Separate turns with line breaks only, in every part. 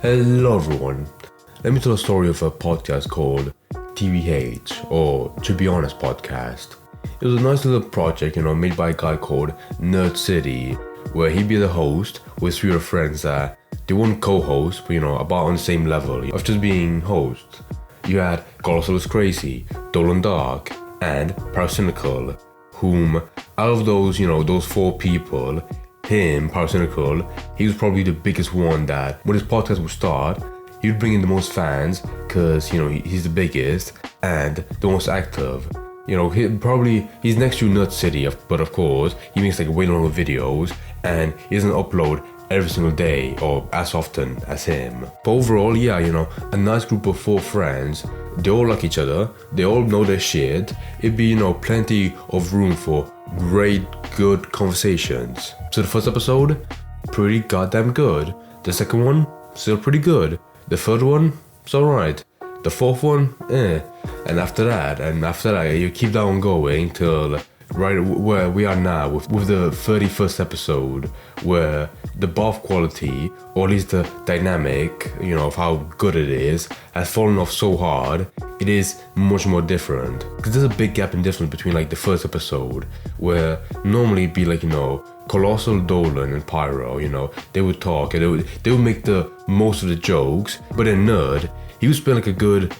Hello everyone, let me tell a story of a podcast called TBH, or To Be Honest Podcast. It was a nice little project, made by a guy called Nerd City, where he'd be the host with three other friends that they weren't co-hosts, but about on the same level of just being hosts. You had Colossal Crazy, Dolan Dark, and Paracynical, whom out of those, those four people, him, Paracynical, he was probably the biggest one that when his podcast would start, he would bring in the most fans because, he's the biggest and the most active. He's next to Nerd City, but of course, he makes like way longer videos and he doesn't upload every single day or as often as him. But overall, a nice group of four friends. They all like each other, they all know their shit. It'd be, plenty of room for great, good conversations. So the first episode, pretty goddamn good. The second one, still pretty good. The third one, it's alright. The fourth one, And after that, you keep that one going till right where we are now with the 31st episode, where the bath quality, or at least the dynamic, of how good it is, has fallen off so hard, it is much more different. Because there's a big gap in difference between like the first episode, where normally it'd be like, Colossal, Dolan, and Pyro, they would talk and they would make the most of the jokes, but then Nerd, he would spend like a good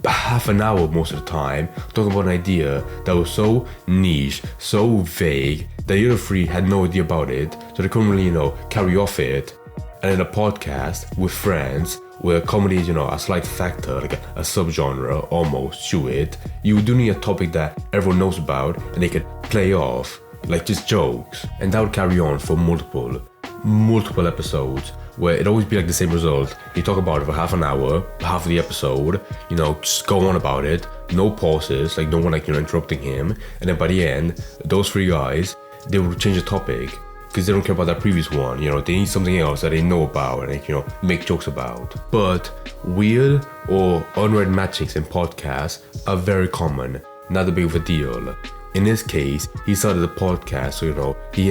half an hour most of the time talking about an idea that was so niche, so vague, that the other three had no idea about it, so they couldn't really, carry off it. And in a podcast with friends, where comedy is, a slight factor, like a subgenre almost to it, you do need a topic that everyone knows about and they could play off, like just jokes. And that would carry on for multiple episodes, where it'd always be like the same result. You talk about it for half an hour, half of the episode, just go on about it, no pauses, like no one interrupting him. And then by the end, those three guys, they would change the topic because they don't care about that previous one. They need something else that they know about and make jokes about. But weird or unread matchings in podcasts are very common, not that big of a deal. In this case, he started a podcast, so he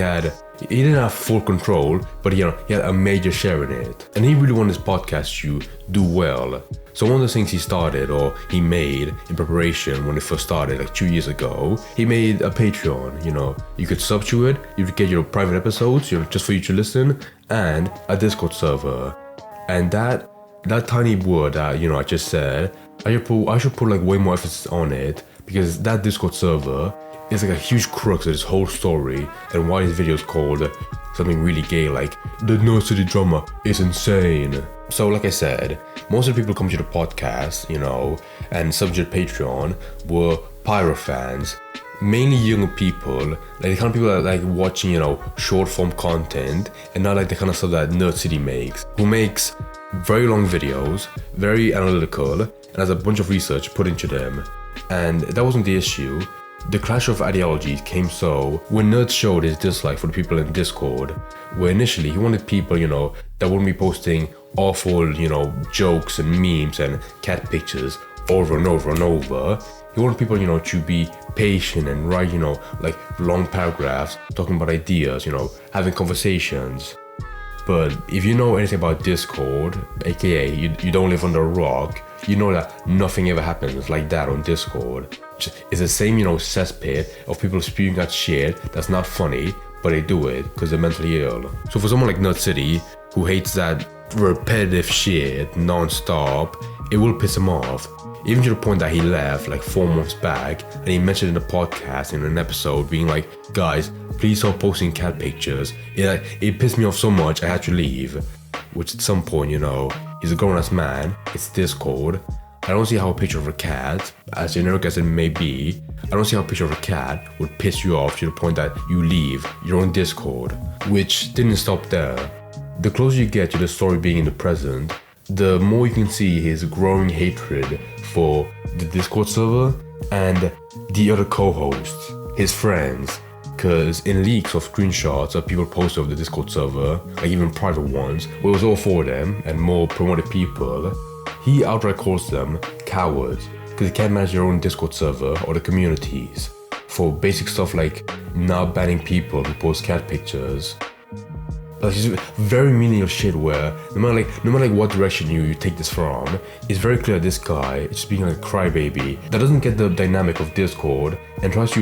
didn't have full control, but he had a major share in it. And he really wanted his podcast to do well. So one of the things he started, or he made in preparation when it first started, like 2 years ago, he made a Patreon. You could sub to it, you could get your private episodes, just for you to listen, and a Discord server. And that tiny word that, I just said, I should put like way more emphasis on it, because that Discord server is like a huge crux of this whole story and why this video is called something really gay, like the Nerd City drama is insane. So like I said, most of the people come to the podcast, and sub to Patreon were Pyro fans, mainly younger people, like the kind of people that like watching, short form content, and not like the kind of stuff that Nerd City makes, who makes very long videos, very analytical, and has a bunch of research put into them. And that wasn't the issue. The clash of ideologies came when Nerd showed his dislike for the people in Discord, where initially he wanted people, that wouldn't be posting awful, jokes and memes and cat pictures over and over and over. He wanted people, to be patient and write, like long paragraphs, talking about ideas, having conversations. But if you know anything about Discord, aka you don't live under a rock, you know that nothing ever happens like that on Discord. It's the same, cesspit of people spewing out shit that's not funny, but they do it because they're mentally ill. So for someone like Nerd City, who hates that repetitive shit non-stop, it will piss him off. Even to the point that he left like 4 months back, and he mentioned in the podcast in an episode being like, guys, please stop posting cat pictures. It pissed me off so much I had to leave. Which at some point, he's a grown-ass man, it's Discord. I don't see how a picture of a cat, as generic as it may be, I don't see how a picture of a cat would piss you off to the point that you leave your own Discord. Which didn't stop there. The closer you get to the story being in the present, the more you can see his growing hatred for the Discord server and the other co-hosts, his friends. Because in leaks of screenshots of people posted of the Discord server, like even private ones, where it was all for them and more promoted people, he outright calls them cowards because they can't manage their own Discord server or the communities for basic stuff like not banning people who post cat pictures. Like, it's very meaningless shit where no matter what direction you take this from, it's very clear this guy is just being like a crybaby that doesn't get the dynamic of Discord and tries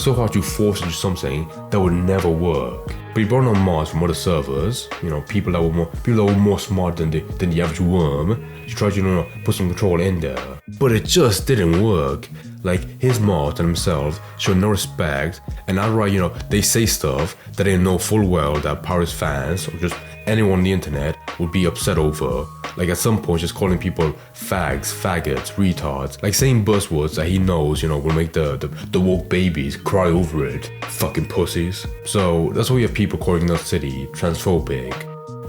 so hard to force into something that would never work. But he brought on mods from other servers, people that were more smart than the average worm. He tried to put some control in there, but it just didn't work. Like, his mods and himself show no respect, and outright, they say stuff that they know full well that Paris fans or just anyone on the internet would be upset over. Like, at some point, just calling people fags, faggots, retards, like saying buzzwords that he knows, will make the woke babies cry over it. Fucking pussies. So that's why we have people calling Nut City transphobic.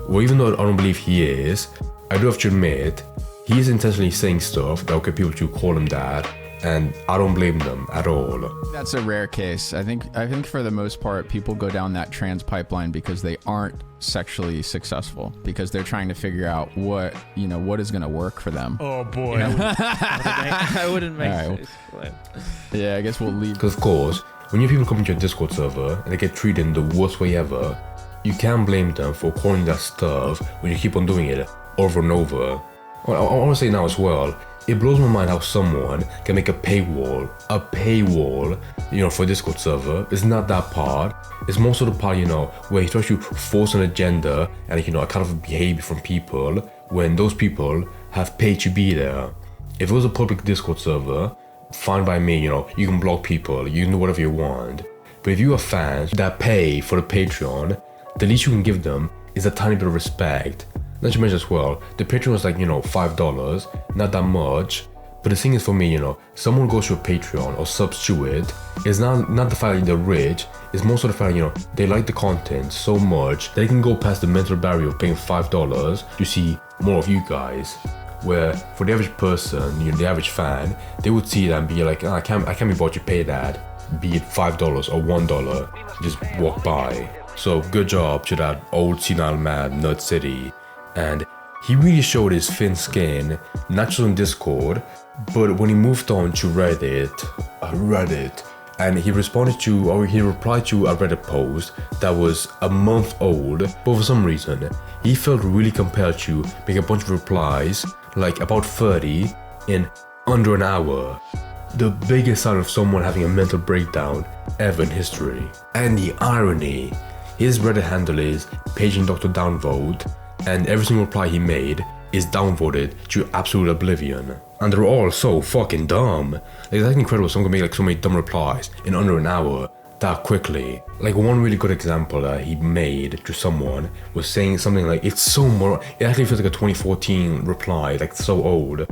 Well, even though I don't believe he is, I do have to admit, he is intentionally saying stuff that will get people to call him that. And I don't blame them at all.
That's a rare case. I think for the most part, people go down that trans pipeline because they aren't sexually successful, because they're trying to figure out what is going to work for them.
Oh boy. I wouldn't make face.
Yeah, I guess we'll leave.
Because of course, when you have people come into your Discord server and they get treated in the worst way ever, you can't blame them for calling that stuff when you keep on doing it over and over. I want to say now as well, it blows my mind how someone can make a paywall, for a Discord server. It's not that part. It's more so the part, where he tries to force an agenda and, a kind of behavior from people when those people have paid to be there. If it was a public Discord server, fine by me, you can block people, you can do whatever you want. But if you have fans that pay for the Patreon, the least you can give them is a tiny bit of respect. Not to mention as well, the Patreon was like, $5, not that much. But the thing is for me, someone goes to a Patreon or subs to it, it's not the fact that they're rich, it's more so the fact, they like the content so much that they can go past the mental barrier of paying $5 to see more of you guys. Where for the average person, the average fan, they would see that and be like, I can't be bothered to pay that, be it $5 or $1, just walk by. So good job to that old senile man, Nut City. And he really showed his thin skin, not just on Discord, but when he moved on to Reddit, and he replied to a Reddit post that was a month old, but for some reason, he felt really compelled to make a bunch of replies, like about 30, in under an hour. The biggest sign of someone having a mental breakdown ever in history. And the irony, his Reddit handle is paging Dr. Downvote, and every single reply he made is downvoted to absolute oblivion. And they're all so fucking dumb. It's like incredible someone can make so many dumb replies in under an hour that quickly. Like, one really good example that he made to someone was saying something like, it actually feels like a 2014 reply, like so old.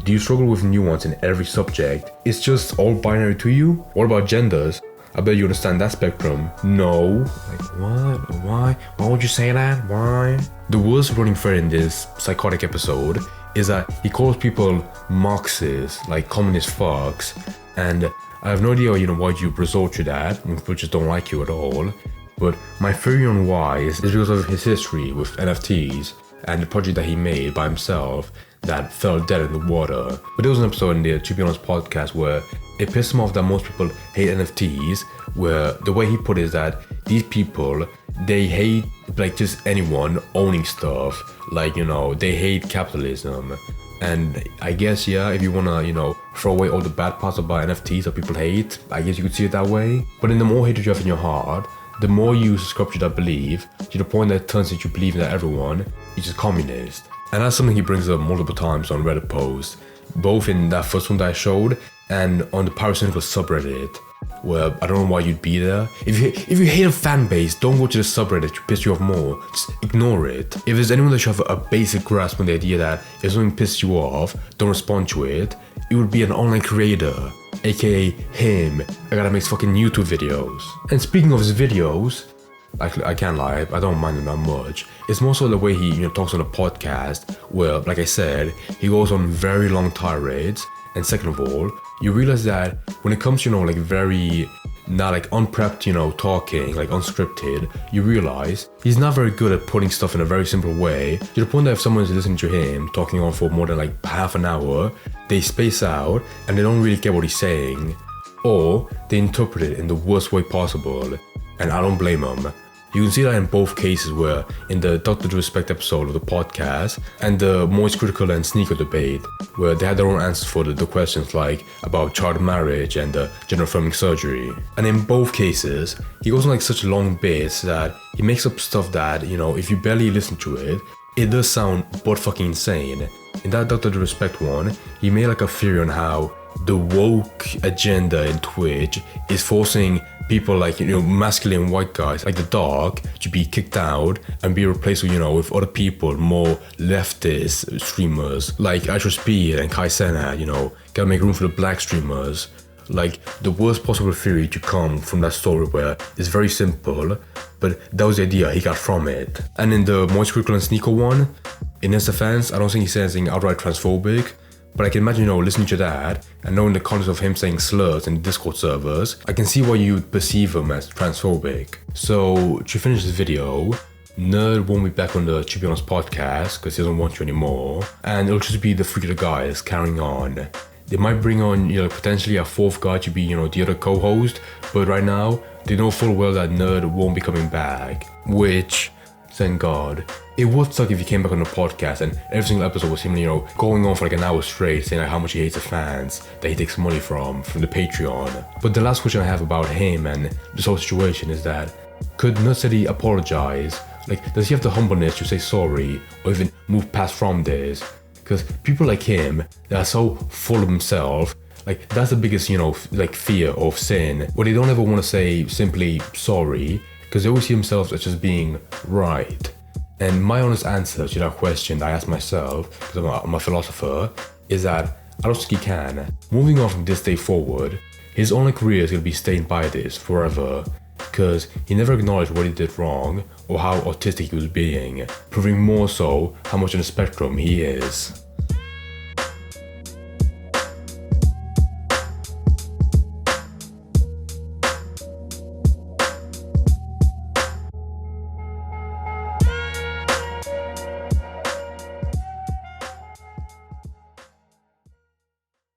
Do you struggle with nuance in every subject? It's just all binary to you? What about genders? I bet you understand that spectrum. No. Like, what? Why? Why would you say that? Why? The worst running thread in this psychotic episode is that he calls people Marxists, like communist fucks, and I have no idea, why you resort to that, when people just don't like you at all. But my theory on why is because of his history with NFTs and the project that he made by himself that fell dead in the water. But there was an episode in the To Be Honest podcast where it pissed him off that most people hate NFTs, where the way he put it is that these people, they hate like just anyone owning stuff, like, they hate capitalism. And I guess, yeah, if you wanna, throw away all the bad parts about NFTs that people hate, I guess you could see it that way. But then the more hatred you have in your heart, the more you subscribe to that belief, to the point that it turns into believing that everyone is just communist. And that's something he brings up multiple times on Reddit posts, both in that first one that I showed and on the Paracynical subreddit, where I don't know why you'd be there. If you hate a fan base, don't go to the subreddit to piss you off more. Just ignore it. If there's anyone that should have a basic grasp on the idea that if something pisses you off, don't respond to it, it would be an online creator, aka him, a guy that makes fucking YouTube videos. And speaking of his videos, I can't lie, I don't mind him that much. It's more so the way he talks on a podcast, where, like I said, he goes on very long tirades. And second of all, you realize that when it comes to, like very, not like unprepped, talking, like unscripted, you realize he's not very good at putting stuff in a very simple way, to the point that if someone's listening to him talking on for more than like half an hour, they space out and they don't really get what he's saying, or they interpret it in the worst way possible. And I don't blame him. You can see that in both cases, where in the Dr. Disrespect episode of the podcast and the Moist Critical and Sneaker debate, where they had their own answers for the questions like about child marriage and gender affirming surgery. And in both cases, he goes on like such long bits that he makes up stuff that, you know, if you barely listen to it, it does sound butt fucking insane. In that Dr. Disrespect one, he made like a theory on how the woke agenda in Twitch is forcing people like, you know, masculine white guys like the dog to be kicked out and be replaced with, you know, with other people, more leftist streamers like Astro Speed and Kai Cenat, you know, gotta make room for the black streamers. Like the worst possible theory to come from that story, where it's very simple, but that was the idea he got from it. And in the Moist Critical and Sneaker one, in his defense, I don't think he says anything outright transphobic, but I can imagine, you know, listening to that and knowing the context of him saying slurs in Discord servers, I can see why you would perceive him as transphobic. So to finish this video, Nerd won't be back on the To Be Honest podcast because he doesn't want you anymore, and it'll just be the three other guys carrying on. They might bring on, you know, potentially a fourth guy to be, you know, the other co-host, but right now they know full well that Nerd won't be coming back, which, thank God. It would suck if he came back on the podcast and every single episode was him, you know, going on for like an hour straight saying like how much he hates the fans that he takes money from the Patreon. But the last question I have about him and this whole situation is that, could Nerd City apologize? Like, does he have the humbleness to say sorry or even move past from this? Because people like him, that are so full of himself, like that's the biggest, you know, like fear of sin, where they don't ever want to say simply sorry, because they always see themselves as just being right. And my honest answer to that question that I asked myself, because I'm a philosopher, is that I don't think he can. Moving on from this day forward, his online career is going to be stained by this forever, because he never acknowledged what he did wrong or how autistic he was being, proving more so how much on the spectrum he is.